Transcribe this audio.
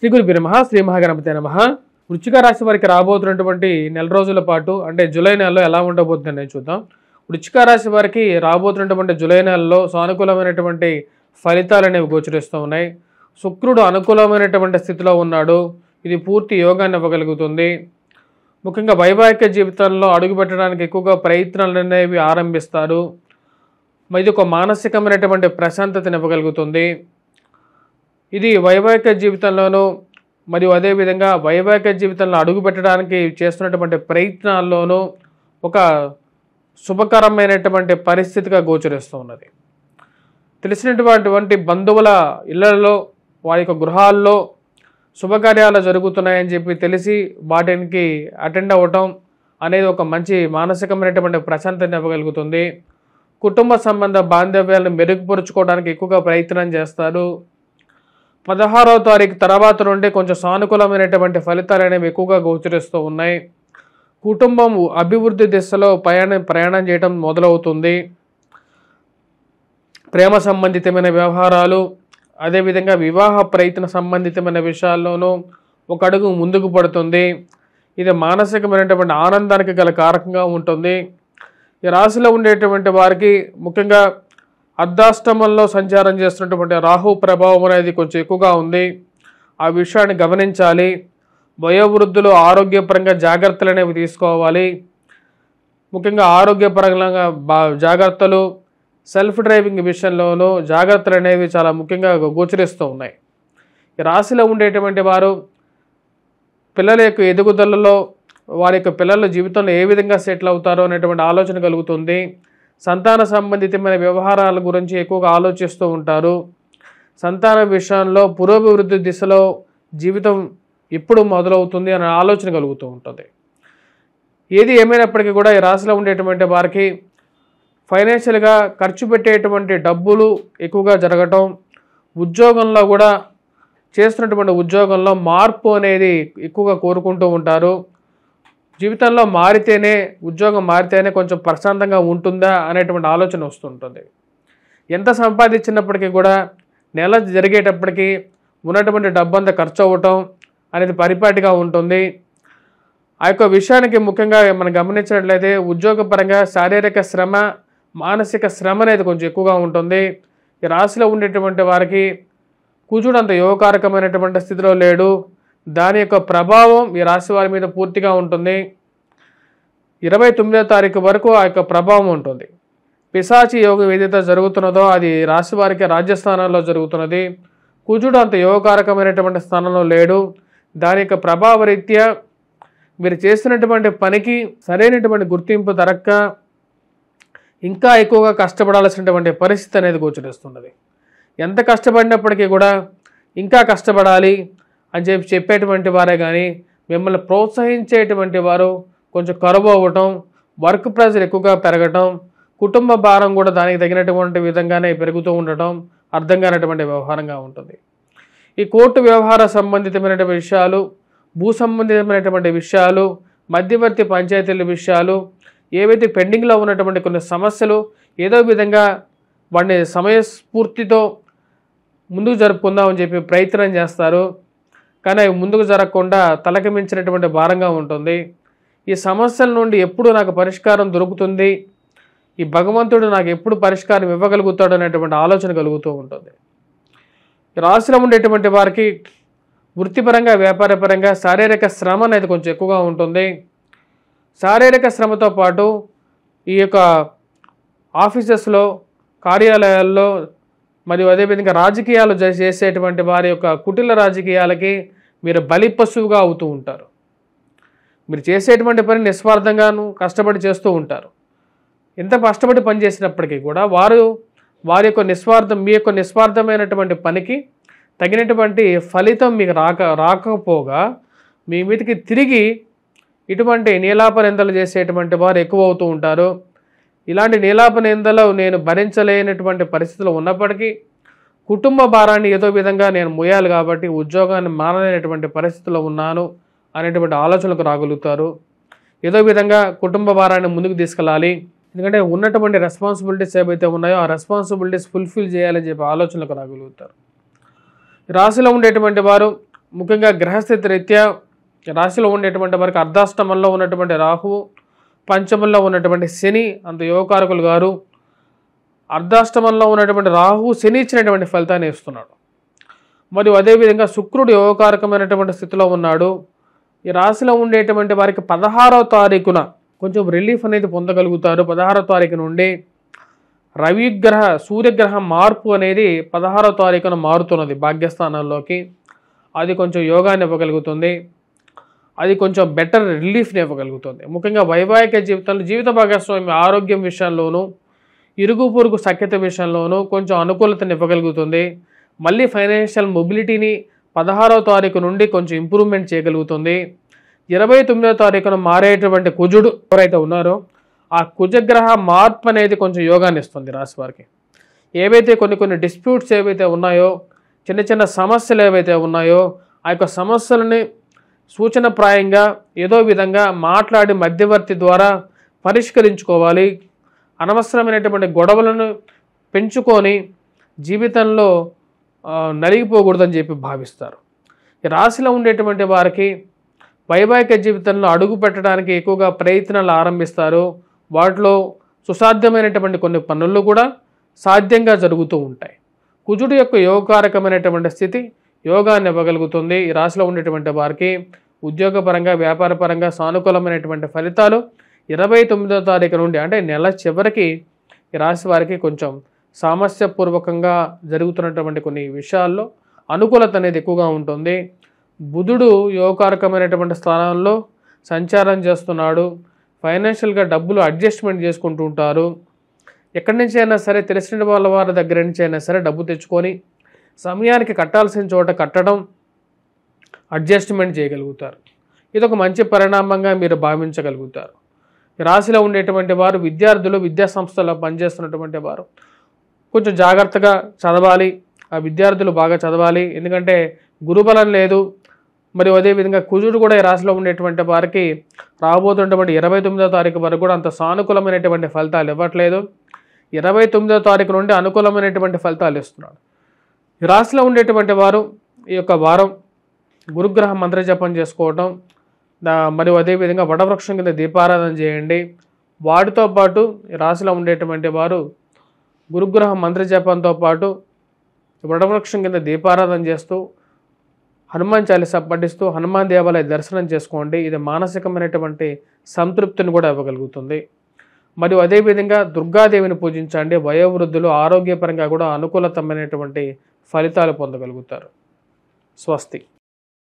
శ్రీ గురుభ్యో నమః. శ్రీ మహాగణపతే నమః. వృశ్చిక రాశి వారికి రాబోతున్నటువంటి నెల రోజుల పాటు అంటే జూలై నెలలో ఎలా ఉండబోతుందని చూద్దాం. వృశ్చిక రాశి వారికి రాబోతున్నటువంటి జూలై నెలలో సానుకూలమైనటువంటి ఫలితాలు అనేవి గోచరిస్తూ ఉన్నాయి. శుక్రుడు అనుకూలమైనటువంటి స్థితిలో ఉన్నాడు. ఇది పూర్తి యోగాన్ని ఇవ్వగలుగుతుంది. ముఖ్యంగా వైవాహిక జీవితంలో అడుగుపెట్టడానికి ఎక్కువగా ప్రయత్నాలు అనేవి ఆరంభిస్తారు. ఇది ఒక మానసికమైనటువంటి ప్రశాంతతను ఇవ్వగలుగుతుంది. ఇది వైవాహిక జీవితంలోనూ మరియు అదేవిధంగా వైవాహిక జీవితంలో అడుగుపెట్టడానికి చేస్తున్నటువంటి ప్రయత్నాల్లోనూ ఒక శుభకరమైనటువంటి పరిస్థితిగా గోచరిస్తూ ఉన్నది. తెలిసినటువంటి బంధువుల ఇళ్లలో వారి యొక్క గృహాల్లో శుభకార్యాలు జరుగుతున్నాయని చెప్పి తెలిసి వాటికి అటెండ్ అవ్వటం అనేది ఒక మంచి మానసికమైనటువంటి ప్రశాంతత ఇవ్వగలుగుతుంది. కుటుంబ సంబంధ బాంధవ్యాలను మెరుగుపరుచుకోవడానికి ఎక్కువగా ప్రయత్నం చేస్తారు. 16వ తారీఖు తర్వాత నుండి కొంచెం సానుకూలమైనటువంటి ఫలితాలు అనేవి ఎక్కువగా గోచరిస్తూ ఉన్నాయి. కుటుంబం అభివృద్ధి దిశలో ప్రయాణం చేయడం మొదలవుతుంది. ప్రేమ సంబంధితమైన వ్యవహారాలు అదేవిధంగా వివాహ ప్రయత్న సంబంధితమైన విషయాల్లోనూ ఒక అడుగు ముందుకు పడుతుంది. ఇది మానసికమైనటువంటి ఆనందానికి గల కారకంగా ఉంటుంది. ఈ రాశిలో ఉండేటువంటి వారికి ముఖ్యంగా అర్ధాష్టమంలో సంచారం చేస్తున్నటువంటి రాహు ప్రభావం అనేది కొంచెం ఎక్కువగా ఉంది. ఆ విషయాన్ని గమనించాలి. వయోవృద్ధులు ఆరోగ్యపరంగా జాగ్రత్తలు అనేవి తీసుకోవాలి. ముఖ్యంగా ఆరోగ్యపరంగా జాగ్రత్తలు, సెల్ఫ్ డ్రైవింగ్ విషయంలోనూ జాగ్రత్తలు అనేవి చాలా ముఖ్యంగా గోచరిస్తూ ఉన్నాయి. ఈ రాశిలో ఉండేటువంటి వారు పిల్లల యొక్క ఎదుగుదలలో వారి యొక్క పిల్లల జీవితంలో ఏ విధంగా సెటిల్ అవుతారో అనేటువంటి ఆలోచన కలుగుతుంది. సంతాన సంబంధితమైన వ్యవహారాల గురించి ఎక్కువగా ఆలోచిస్తూ ఉంటారు. సంతాన విషయంలో పురోభివృద్ధి దిశలో జీవితం ఎప్పుడు మొదలవుతుంది అనే ఆలోచన కలుగుతూ ఉంటుంది. ఏది ఏమైనప్పటికీ కూడా ఈ రాశిలో ఉండేటువంటి వారికి ఫైనాన్షియల్గా ఖర్చు పెట్టేటువంటి డబ్బులు ఎక్కువగా జరగటం, ఉద్యోగంలో కూడా చేస్తున్నటువంటి ఉద్యోగంలో మార్పు అనేది ఎక్కువగా కోరుకుంటూ ఉంటారు. జీవితంలో ఉద్యోగం మారితేనే కొంచెం ప్రశాంతంగా ఉంటుందా అనేటువంటి ఆలోచన వస్తుంటుంది. ఎంత సంపాదించినప్పటికీ కూడా నెల జరిగేటప్పటికీ ఉన్నటువంటి డబ్బంతా ఖర్చు అవ్వటం అనేది పరిపాటిగా ఉంటుంది. ఆ యొక్క విషయానికి ముఖ్యంగా మనం గమనించినట్లయితే ఉద్యోగపరంగా శారీరక శ్రమ, మానసిక శ్రమ అనేది కొంచెం ఎక్కువగా ఉంటుంది. ఈ రాశిలో ఉండేటువంటి వారికి కుజుడు అంత యోగకారకమైనటువంటి స్థితిలో లేడు. దాని యొక్క ప్రభావం ఈ రాశి వారి మీద పూర్తిగా ఉంటుంది. 29వ తారీఖు వరకు ఆ యొక్క ప్రభావం ఉంటుంది. పిశాచి యోగం ఏదైతే జరుగుతున్నదో అది రాశి వారికి రాజ్యస్థానాల్లో జరుగుతున్నది. కుజుడు అంత యోగకారకమైనటువంటి స్థానంలో లేడు. దాని యొక్క ప్రభావ రీత్యా మీరు చేస్తున్నటువంటి పనికి సరైనటువంటి గుర్తింపు దొరక్క ఇంకా ఎక్కువగా కష్టపడాల్సినటువంటి పరిస్థితి అనేది గోచరిస్తున్నది. ఎంత కష్టపడినప్పటికీ కూడా ఇంకా కష్టపడాలి అని చెప్పేటువంటి వారే కానీ మిమ్మల్ని ప్రోత్సహించేటువంటి వారు కొంచెం కరువు అవ్వటం, వర్క్ ప్రెషర్ ఎక్కువగా పెరగటం, కుటుంబ భారం కూడా దానికి తగినటువంటి విధంగానే పెరుగుతూ ఉండటం అర్థం కానటువంటి వ్యవహారంగా ఉంటుంది. ఈ కోర్టు వ్యవహార సంబంధితమైన విషయాలు, భూ సంబంధితమైనటువంటి విషయాలు, మధ్యవర్తి పంచాయతీల విషయాలు, ఏవైతే పెండింగ్లో ఉన్నటువంటి కొన్ని సమస్యలు ఏదో విధంగా వాటిని సమయస్ఫూర్తితో ముందుకు జరుపుకుందామని చెప్పి ప్రయత్నం చేస్తారు. కానీ అవి ముందుకు జరగకుండా తలకి మించినటువంటి భారంగా ఉంటుంది. ఈ సమస్యల నుండి ఎప్పుడు నాకు పరిష్కారం దొరుకుతుంది, ఈ భగవంతుడు నాకు ఎప్పుడు పరిష్కారం ఇవ్వగలుగుతాడు అనేటువంటి ఆలోచన కలుగుతూ ఉంటుంది. రాశిలో ఉండేటువంటి వారికి వృత్తిపరంగా, వ్యాపారపరంగా శారీరక శ్రమ అనేది కొంచెం ఎక్కువగా ఉంటుంది. శారీరక శ్రమతో పాటు ఈ యొక్క ఆఫీసెస్లో, కార్యాలయాల్లో మరియు అదేవిధంగా రాజకీయాలు చేసేటువంటి వారి యొక్క కుటిల రాజకీయాలకి మీరు బలిపశువుగా అవుతూ ఉంటారు. మీరు చేసేటువంటి పని నిస్వార్థంగాను కష్టపడి చేస్తూ ఉంటారు. ఎంత కష్టపడి పని చేసినప్పటికీ కూడా వారి యొక్క మీ యొక్క నిస్వార్థమైనటువంటి పనికి తగినటువంటి ఫలితం మీకు రాకపోగా మీ మీదకి తిరిగి ఇటువంటి నీలాప నిందలు చేసేటువంటి వారు ఎక్కువ అవుతూ ఉంటారు. ఇలాంటి నీలాప నిందలు నేను భరించలేనటువంటి పరిస్థితులు ఉన్నప్పటికీ కుటుంబ భారాన్ని ఏదో విధంగా నేను మోయాలి కాబట్టి ఉద్యోగాన్ని మానలేనటువంటి పరిస్థితుల్లో ఉన్నాను అనేటువంటి ఆలోచనలకు రాగలుగుతారు. ఏదో విధంగా కుటుంబ భారాన్ని ముందుకు తీసుకెళ్ళాలి, ఎందుకంటే ఉన్నటువంటి రెస్పాన్సిబిలిటీస్ ఏవైతే ఉన్నాయో ఆ రెస్పాన్సిబిలిటీస్ ఫుల్ఫిల్ చేయాలని చెప్పి ఆలోచనలకు రాగలుగుతారు. రాశిలో ఉండేటువంటి వారు ముఖ్యంగా గ్రహస్థితి రీత్యా రాశిలో ఉండేటువంటి వారికి అర్ధాష్టమంలో ఉన్నటువంటి రాహువు, పంచమంలో ఉన్నటువంటి శని అంత యోగకారకులు గారు. అర్ధాష్టమంలో ఉన్నటువంటి రాహువు శని ఇచ్చినటువంటి ఫలితాన్ని ఇస్తున్నాడు. మరియు అదేవిధంగా శుక్రుడు యోగకారకమైనటువంటి స్థితిలో ఉన్నాడు. ఈ రాశిలో ఉండేటువంటి వారికి 16వ తారీఖున కొంచెం రిలీఫ్ అనేది పొందగలుగుతారు. 16వ తారీఖు నుండి సూర్యగ్రహం మార్పు అనేది 16వ తారీఖున మారుతున్నది భాగ్యస్థానాల్లోకి. అది కొంచెం యోగాన్ని ఇవ్వగలుగుతుంది. అది కొంచెం బెటర్ రిలీఫ్ని ఇవ్వగలుగుతుంది. ముఖ్యంగా వైవాహిక జీవితంలో జీవిత భాగస్వామి ఆరోగ్యం విషయంలోనూ, ఇరుగు పొరుగు సఖ్యత విషయంలోనూ కొంచెం అనుకూలతను ఇవ్వగలుగుతుంది. మళ్ళీ ఫైనాన్షియల్ మొబిలిటీని 16వ తారీఖు నుండి కొంచెం ఇంప్రూవ్మెంట్ చేయగలుగుతుంది. 29వ తారీఖున మారేటువంటి కుజుడు ఎవరైతే ఉన్నారో ఆ కుజగ్రహ మార్పు అనేది కొంచెం యోగాన్ని ఇస్తుంది రాశి వారికి. ఏవైతే కొన్ని డిస్ప్యూట్స్ ఏవైతే ఉన్నాయో, చిన్న చిన్న సమస్యలు ఏవైతే ఉన్నాయో ఆ యొక్క సమస్యలని సూచనప్రాయంగా ఏదో విధంగా మాట్లాడి మధ్యవర్తి ద్వారా పరిష్కరించుకోవాలి. అనవసరమైనటువంటి గొడవలను పెంచుకొని జీవితంలో నలిగిపోకూడదని చెప్పి భావిస్తారు. ఈ రాశిలో ఉండేటువంటి వారికి వైవాహిక జీవితంలో అడుగు పెట్టడానికి ఎక్కువగా ప్రయత్నాలు ఆరంభిస్తారు. వాటిలో సుసాధ్యమైనటువంటి కొన్ని పనులు కూడా సాధ్యంగా జరుగుతూ ఉంటాయి. కుజుడు యొక్క యోగకారకమైనటువంటి స్థితి యోగాన్ని ఇవ్వగలుగుతుంది. ఈ రాశిలో ఉండేటువంటి వారికి ఉద్యోగపరంగా, వ్యాపారపరంగా సానుకూలమైనటువంటి ఫలితాలు 29వ తారీఖు నుండి అంటే నెల చివరికి ఈ రాశి వారికి కొంచెం సామస్యపూర్వకంగా జరుగుతున్నటువంటి కొన్ని విషయాల్లో అనుకూలత అనేది ఎక్కువగా ఉంటుంది. బుధుడు యోగకారకమైనటువంటి స్థానంలో సంచారం చేస్తున్నాడు. ఫైనాన్షియల్గా డబ్బులు అడ్జస్ట్మెంట్ చేసుకుంటూ ఉంటారు. ఎక్కడి నుంచి అయినా సరే తెలిసిన వాళ్ళ వారి దగ్గర నుంచి అయినా సరే డబ్బు తెచ్చుకొని సమయానికి కట్టాల్సిన చోట కట్టడం, అడ్జస్ట్మెంట్ చేయగలుగుతారు. ఇది ఒక మంచి పరిణామంగా మీరు భావించగలుగుతారు. రాశిలో ఉండేటువంటి వారు విద్యార్థులు, విద్యా సంస్థలో పనిచేస్తున్నటువంటి వారు కొంచెం జాగ్రత్తగా చదవాలి. ఆ విద్యార్థులు బాగా చదవాలి. ఎందుకంటే గురుబలం లేదు. మరియు అదేవిధంగా కుజుడు కూడా ఈ రాశిలో ఉండేటువంటి వారికి రాబోతున్నటువంటి 29వ తారీఖు వరకు కూడా అంత సానుకూలమైనటువంటి ఫలితాలు ఇవ్వట్లేదు. 29వ తారీఖు నుండి అనుకూలమైనటువంటి ఫలితాలు ఇస్తున్నాడు. ఈ రాశిలో ఉండేటువంటి వారు ఈ యొక్క వారం గురుగ్రహ మంత్రజపం చేసుకోవటం, మరియు అదేవిధంగా వటవృక్షం కింద దీపారాధన చేయండి. వాటితో పాటు ఈ రాశిలో ఉండేటువంటి వారు గురుగ్రహ మంత్రజపంతో పాటు వటవృక్షం కింద దీపారాధన చేస్తూ హనుమాన్ చాలీసా పఠిస్తూ హనుమాన్ దేవాలయ దర్శనం చేసుకోండి. ఇది మానసికమైనటువంటి సంతృప్తిని కూడా ఇవ్వగలుగుతుంది. మరియు అదేవిధంగా దుర్గాదేవిని పూజించండి. వయోవృద్ధులు ఆరోగ్యపరంగా కూడా అనుకూలతమైనటువంటి ఫలితాలు పొందగలుగుతారు. స్వస్తి.